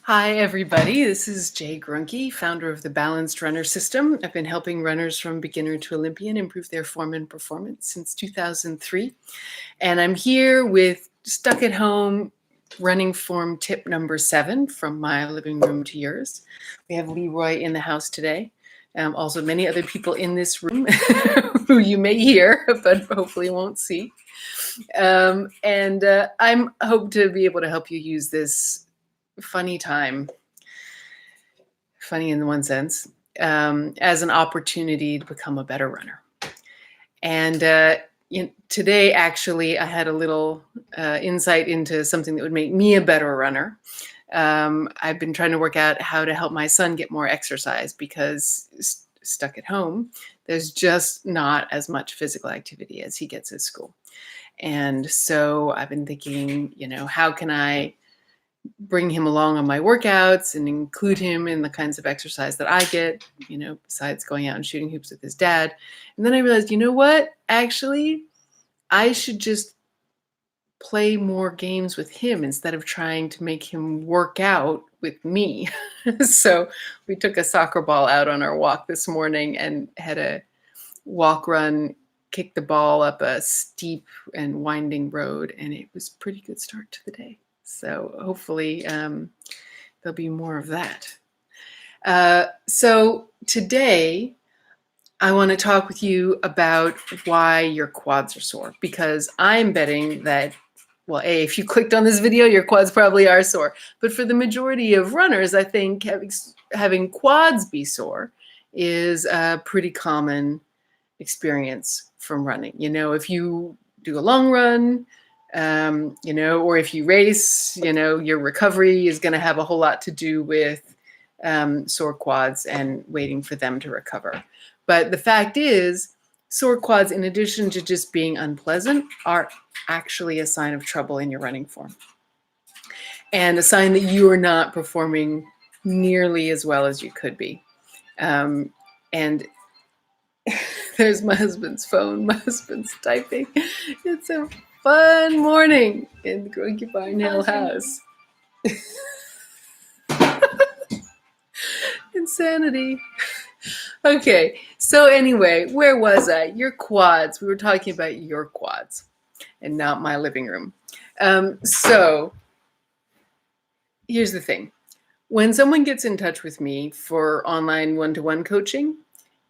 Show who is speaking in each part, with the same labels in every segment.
Speaker 1: Hi, everybody. This is Jay Gruenke, founder of the Balanced Runner System. I've been helping runners from beginner to Olympian improve their form and performance since 2003. And I'm here with Stuck at Home running form tip number 7 from my living room to yours. We have Leroy in the house today. Also, many other people in this room who you may hear, but hopefully won't see. I'm hope to be able to help you use this funny time, funny in one sense, as an opportunity to become a better runner. And today, actually, I had a little insight into something that would make me a better runner. I've been trying to work out how to help my son get more exercise because stuck at home, there's just not as much physical activity as he gets at school. And so I've been thinking, how can I bring him along on my workouts and include him in the kinds of exercise that I get, besides going out and shooting hoops with his dad. And then I realized, you know what? Actually, I should just play more games with him instead of trying to make him work out with me. So we took a soccer ball out on our walk this morning and had a walk run, kicked the ball up a steep and winding road, and it was a pretty good start to the day. So hopefully there'll be more of that. So today I want to talk with you about why your quads are sore, because I'm betting that, well, if you clicked on this video, your quads probably are sore. But for the majority of runners, I think having quads be sore is a pretty common experience from running. If you do a long run, or if you race, your recovery is going to have a whole lot to do with sore quads and waiting for them to recover. But the fact is, sore quads, in addition to just being unpleasant, are actually a sign of trouble in your running form. And a sign that you are not performing nearly as well as you could be. And there's my husband's phone. My husband's typing. It's a fun morning in the Gruenke Barn Hill house. Insanity. Okay, so anyway, where was I? Your quads. We were talking about your quads and not my living room. So here's the thing. When someone gets in touch with me for online one-to-one coaching,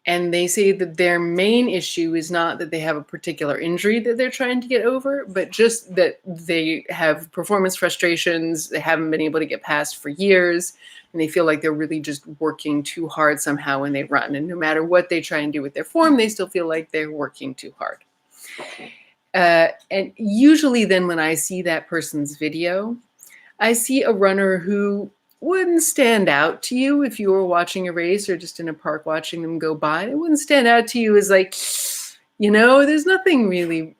Speaker 1: and they say that their main issue is not that they have a particular injury that they're trying to get over, but just that they have performance frustrations, they haven't been able to get past for years, and they feel like they're really just working too hard somehow when they run. And no matter what they try and do with their form, they still feel like they're working too hard. And usually then when I see that person's video, I see a runner who wouldn't stand out to you if you were watching a race or just in a park watching them go by. It wouldn't stand out to you as like, there's nothing really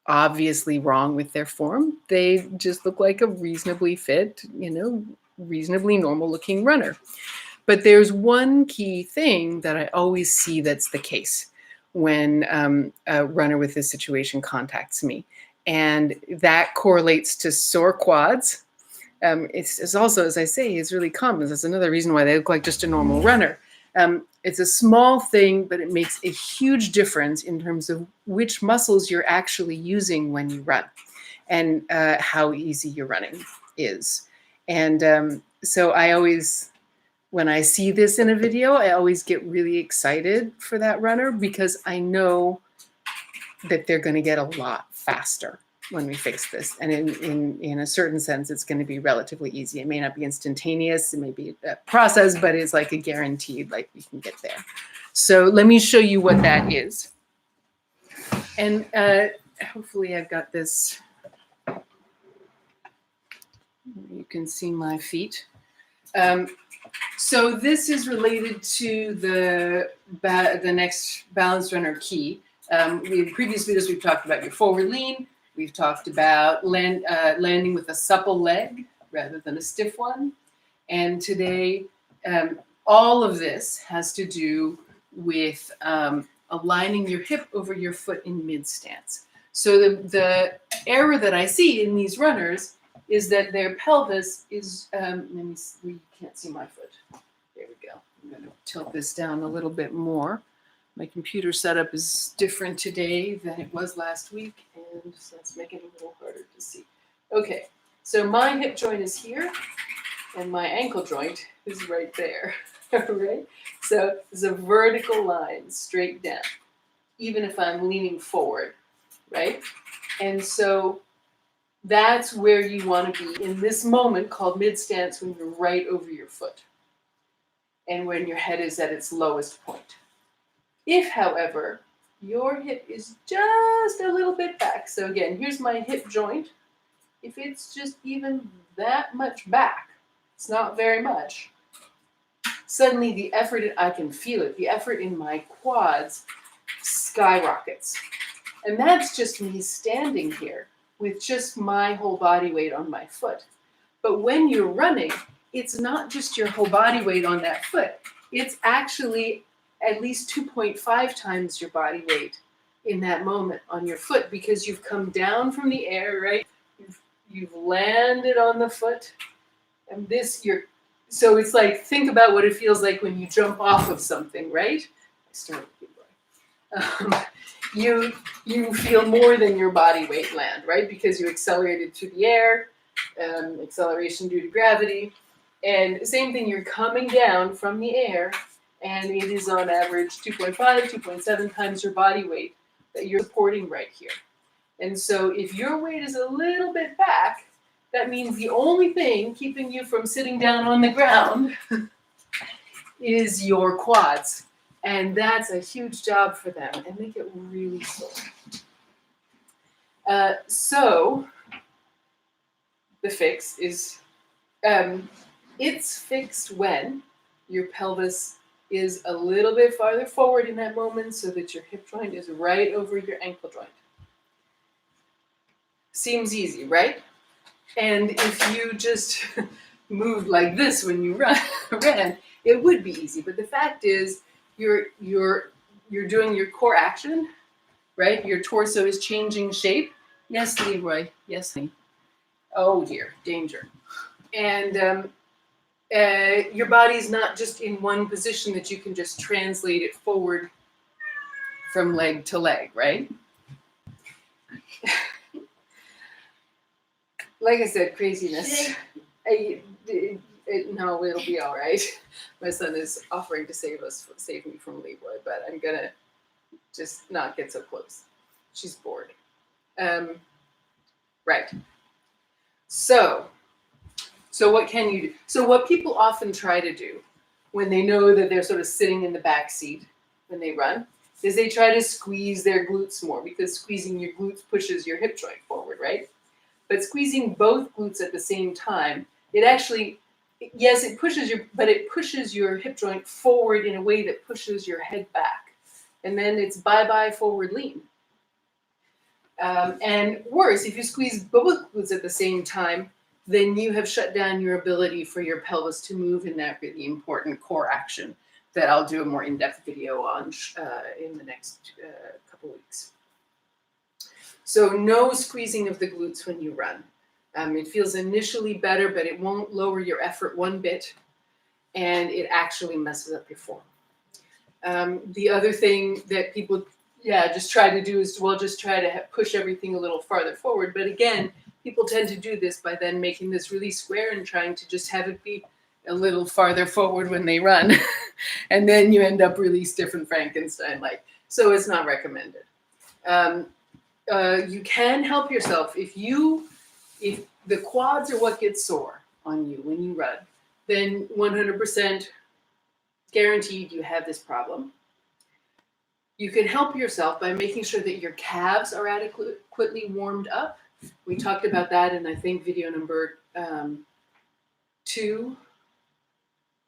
Speaker 1: obviously wrong with their form. They just look like a reasonably fit, reasonably normal looking runner. But there's one key thing that I always see that's the case when a runner with this situation contacts me. And that correlates to sore quads. It's also, as I say, it's really common. That's another reason why they look like just a normal runner. It's a small thing, but it makes a huge difference in terms of which muscles you're actually using when you run and how easy your running is. And so I always, when I see this in a video, I always get really excited for that runner because I know that they're going to get a lot faster when we fix this. And in a certain sense, it's going to be relatively easy. It may not be instantaneous. It may be a process, but it's like a guaranteed, like we can get there. So let me show you what that is. And hopefully I've got this. You can see my feet. So this is related to the next Balanced Runner key. In previous videos, we've talked about your forward lean. We've talked about landing with a supple leg rather than a stiff one. And today, all of this has to do with aligning your hip over your foot in mid stance. So the error that I see in these runners is that their pelvis is, let me see, we can't see my foot. There we go. I'm going to tilt this down a little bit more. My computer setup is different today than it was last week, and so let's make it a little harder to see. Okay, so my hip joint is here, and my ankle joint is right there, right? So there's a vertical line straight down, even if I'm leaning forward, right? And so that's where you want to be in this moment called mid-stance, when you're right over your foot and when your head is at its lowest point. If, however, your hip is just a little bit back, so again, here's my hip joint. If it's just even that much back, it's not very much, suddenly the effort, I can feel it, the effort in my quads skyrockets. And that's just me standing here with just my whole body weight on my foot. But when you're running, it's not just your whole body weight on that foot. It's actually at least 2.5 times your body weight in that moment on your foot, because you've come down from the air, right? You've landed on the foot, and so it's like, think about what it feels like when you jump off of something, right? I started you feel more than your body weight land, right? Because you accelerated through the air, acceleration due to gravity. And same thing, you're coming down from the air, and it is on average 2.5, 2.7 times your body weight that you're supporting right here. And so if your weight is a little bit back, that means the only thing keeping you from sitting down on the ground is your quads. And that's a huge job for them, and they get really sore. So the fix is, it's fixed when your pelvis is a little bit farther forward in that moment, so that your hip joint is right over your ankle joint. Seems easy, right? And if you just moved like this when you ran, it would be easy. But the fact is, you're doing your core action, right? Your torso is changing shape. Yes, Leroy. Yes, honey. Oh dear, danger. And your body's not just in one position that you can just translate it forward from leg to leg, right? Like I said, craziness. No, it'll be all right. My son is offering to save me from Leroy, but I'm gonna just not get so close. She's bored. Right. So what can you do? So what people often try to do when they know that they're sort of sitting in the back seat when they run is they try to squeeze their glutes more, because squeezing your glutes pushes your hip joint forward, right? But squeezing both glutes at the same time, it actually, yes, it pushes your hip joint forward in a way that pushes your head back. And then it's bye-bye forward lean. And worse, if you squeeze both glutes at the same time, then you have shut down your ability for your pelvis to move in that really important core action that I'll do a more in-depth video on in the next couple weeks. So no squeezing of the glutes when you run. It feels initially better, but it won't lower your effort one bit, and it actually messes up your form. The other thing that people, just try to do is, just try to push everything a little farther forward. But again, people tend to do this by then making this really square and trying to just have it be a little farther forward when they run. And then you end up really stiff and Frankenstein-like. So it's not recommended. You can help yourself if the quads are what gets sore on you when you run, then 100% guaranteed you have this problem. You can help yourself by making sure that your calves are adequately warmed up. We talked about that in, I think, video number 2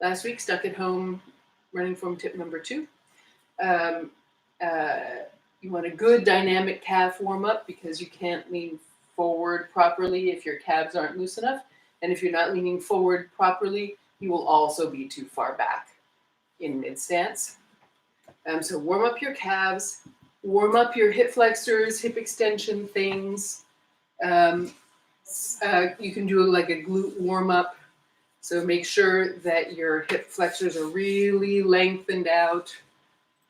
Speaker 1: last week, stuck at home running form tip number 2. You want a good dynamic calf warm up, because you can't lean forward properly if your calves aren't loose enough. And if you're not leaning forward properly, you will also be too far back in mid-stance. So warm up your calves, warm up your hip flexors, hip extension things. You can do like a glute warm up. So make sure that your hip flexors are really lengthened out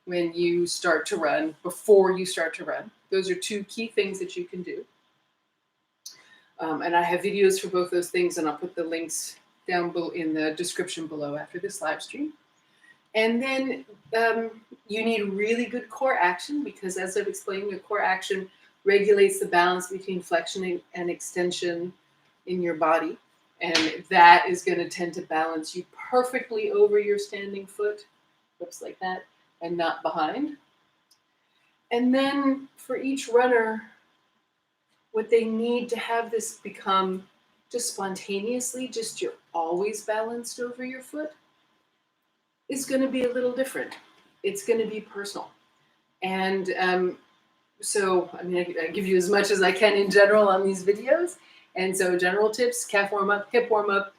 Speaker 1: when you start to run, before you start to run. Those are two key things that you can do. And I have videos for both those things, and I'll put the links down below in the description below after this live stream. And then you need really good core action, because as I've explained, the core action regulates the balance between flexion and extension in your body. And that is going to tend to balance you perfectly over your standing foot, looks like that, and not behind. And then for each runner, what they need to have this become just spontaneously, just you're always balanced over your foot, is going to be a little different. It's going to be personal. And so, I mean, I give you as much as I can in general on these videos. And so general tips: calf warm up, hip warm up,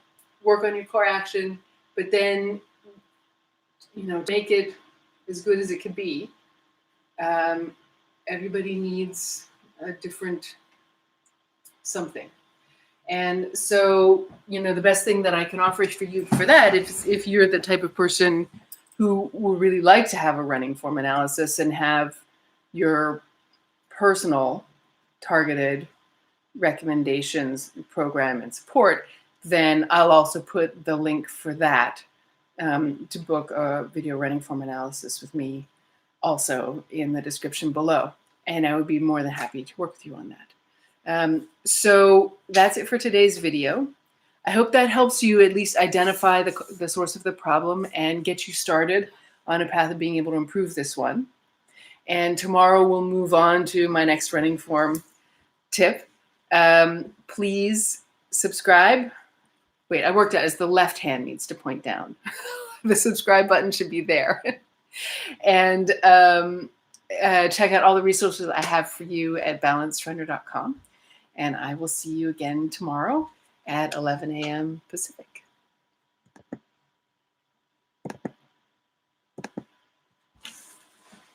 Speaker 1: work on your core action, but then, make it as good as it could be. Everybody needs a different something. And so, the best thing that I can offer for you for that, if you're the type of person who would really like to have a running form analysis and have your personal targeted recommendations, program, and support, then I'll also put the link for that to book a video running form analysis with me also in the description below. And I would be more than happy to work with you on that. So that's it for today's video. I hope that helps you at least identify the source of the problem and get you started on a path of being able to improve this one. And tomorrow we'll move on to my next running form tip. Please subscribe. Wait, I worked out as the left hand needs to point down. The subscribe button should be there. And check out all the resources I have for you at balancedrunner.com. And I will see you again tomorrow at 11 a.m. Pacific.